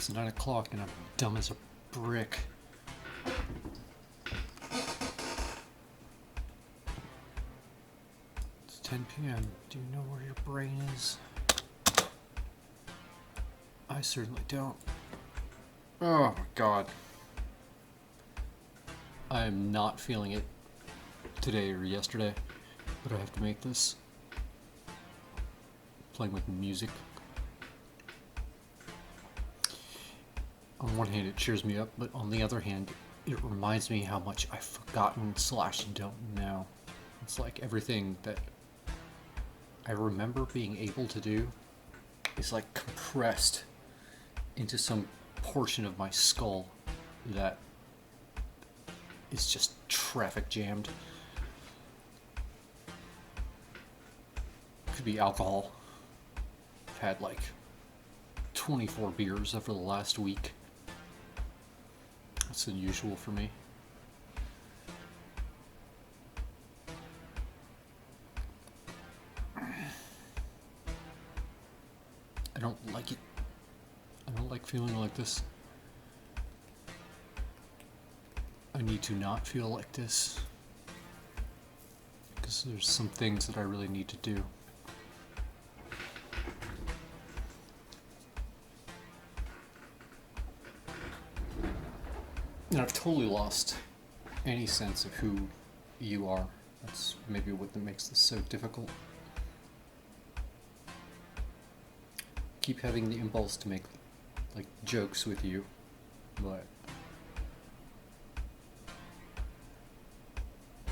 It's 9 o'clock and I'm dumb as a brick. It's 10 p.m. Do you know where your brain is? I certainly don't. Oh my god. I am not feeling it today or yesterday, but I have to make this. Playing with music. On one hand, it cheers me up, but on the other hand, it reminds me how much I've forgotten / don't know. It's like everything that I remember being able to do is like compressed into some portion of my skull that is just traffic jammed. Could be alcohol. I've had like 24 beers over the last week. That's unusual for me. I don't like it. I don't like feeling like this. I need to not feel like this. Because there's some things that I really need to do. And I've totally lost any sense of who you are. That's maybe what makes this so difficult. Keep having the impulse to make like jokes with you, but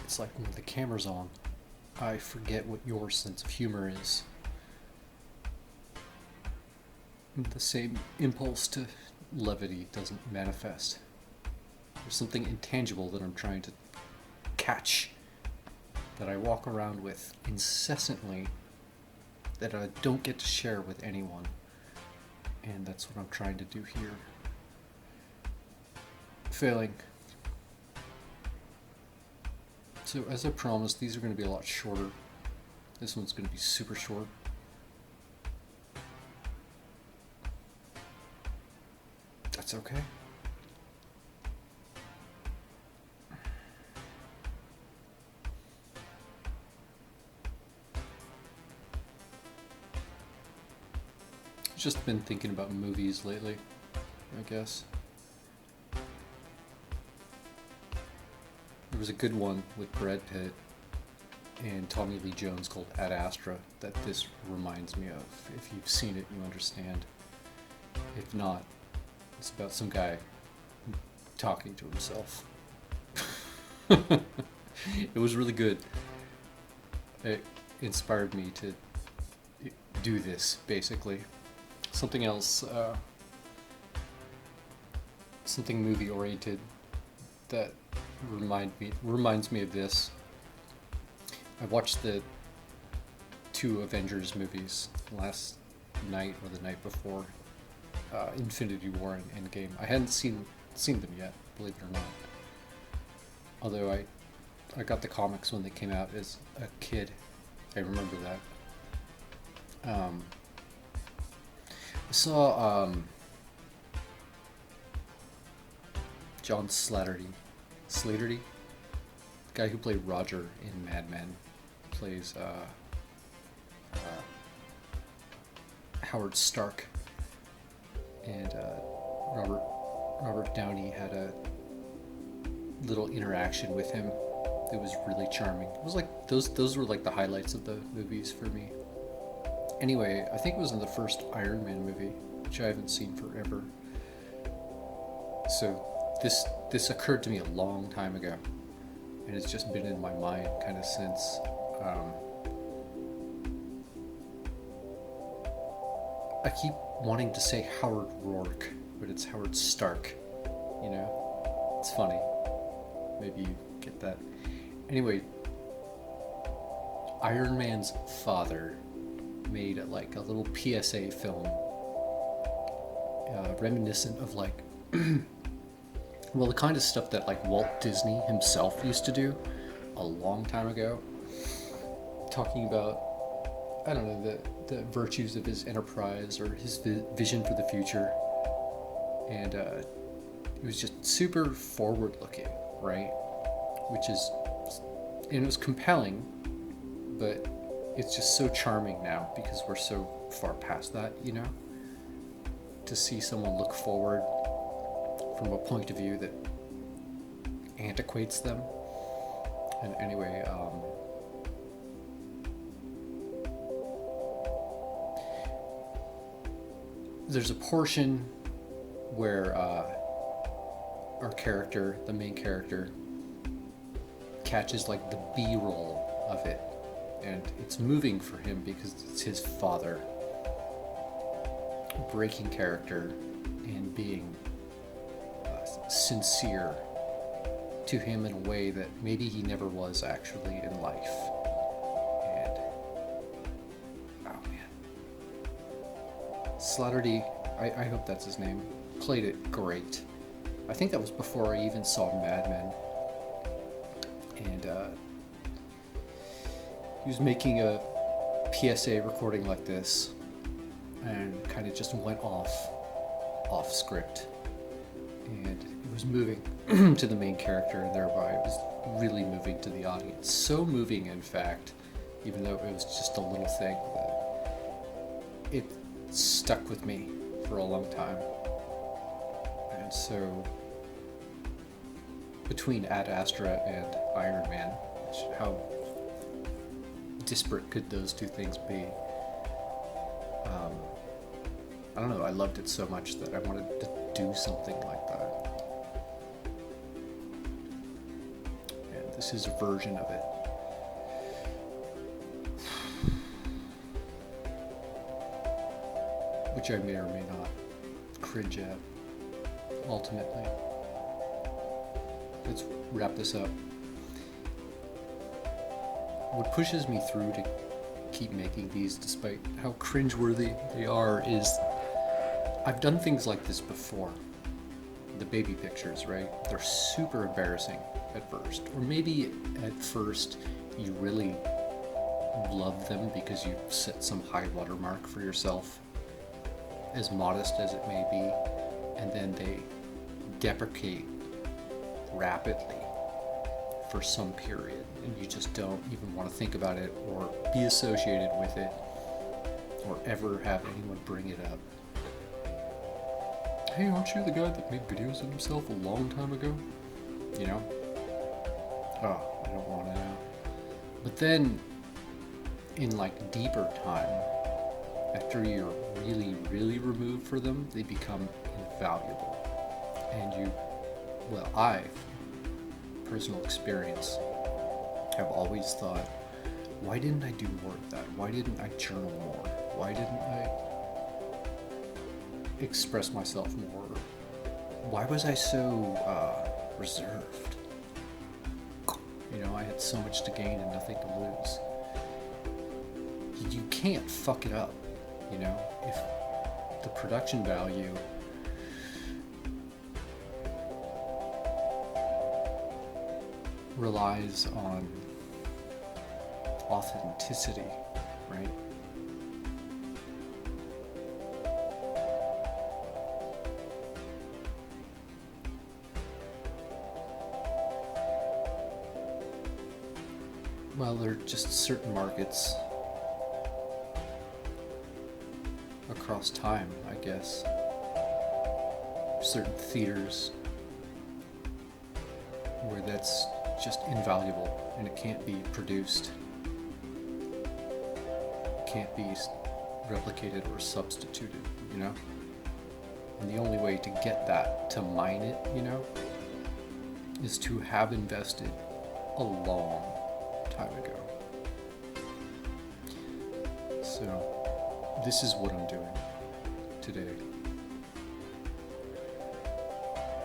it's like when the camera's on, I forget what your sense of humor is. And the same impulse to levity doesn't manifest. There's something intangible that I'm trying to catch, that I walk around with incessantly, that I don't get to share with anyone. And that's what I'm trying to do here. Failing. So as I promised, these are going to be a lot shorter. This one's going to be super short. That's okay. Just been thinking about movies lately, I guess. There was a good one with Brad Pitt and Tommy Lee Jones called Astra that this reminds me of. If you've seen it, you understand. If not, it's about some guy talking to himself. It was really good. It inspired me to do this, basically. Something else, something movie oriented that reminds me of this. I watched the 2 Avengers movies last night or the night before, Infinity War and Endgame. I hadn't seen them yet, believe it or not. Although I got the comics when they came out as a kid. I remember that. I saw John Slattery, the guy who played Roger in Mad Men, plays Howard Stark, and Robert Downey had a little interaction with him that was really charming. It was like those were like the highlights of the movies for me. Anyway, I think it was in the first Ironman movie, which I haven't seen forever. So this occurred to me a long time ago, and it's just been in my mind kind of since. I keep wanting to say Howard Rourke, but it's Howard Stark. You know, it's funny. Maybe you get that. Anyway, Iron Man's father made like a little PSA film, reminiscent of like, well, the kind of stuff that like Walt Disney himself used to do a long time ago, talking about, I don't know, the virtues of his enterprise or his vision for the future. and it was just super forward looking, right? Which is, and it was compelling, but it's just so charming now because we're so far past that, you know? To see someone look forward from a point of view that antiquates them. And anyway, there's a portion where our character, the main character, catches like the B-roll of it, and it's moving for him because it's his father breaking character and being sincere to him in a way that maybe he never was actually in life. And oh man, Slattery, I hope that's his name, played it great. I think that was before I even saw Mad Men. And he was making a PSA recording like this and kind of just went off script, and it was moving to the main character, and thereby it was really moving to the audience. So moving, in fact, even though it was just a little thing, that it stuck with me for a long time. And so between Ad Astra and Ironman, how disparate could those two things be? I don't know, I loved it so much that I wanted to do something like that. And this is a version of it. Which I may or may not cringe at, ultimately. Let's wrap this up. What pushes me through to keep making these, despite how cringeworthy they are, is I've done things like this before. The baby pictures, right? They're super embarrassing at first. Or maybe at first you really love them because you set some high watermark for yourself, as modest as it may be, and then they deprecate rapidly for some period, and you just don't even want to think about it or be associated with it or ever have anyone bring it up. Hey, aren't you the guy that made videos of himself a long time ago? You know? Oh, I don't want to know. But then, in like deeper time, after you're really, really removed for them, they become invaluable. And you, well, I, personal experience, have always thought, why didn't I do more of that? Why didn't I journal more? Why didn't I express myself more? Why was I so reserved? You know, I had so much to gain and nothing to lose. You can't fuck it up, you know? If the production value relies on authenticity, right? Well, there are just certain markets across time, I guess. Certain theaters where that's just invaluable and it can't be produced. It can't be replicated or substituted, you know? And the only way to get that, to mine it, you know, is to have invested a long time ago. So, this is what I'm doing today.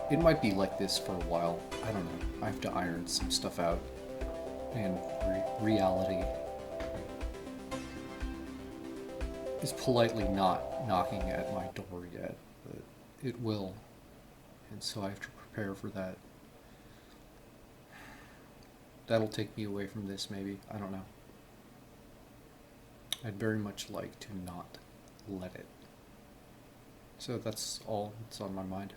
It might be like this for a while. I don't know. I have to iron some stuff out. And reality is politely not knocking at my door yet, but it will. And so I have to prepare for that. That'll take me away from this, maybe. I don't know. I'd very much like to not let it. So that's all that's on my mind.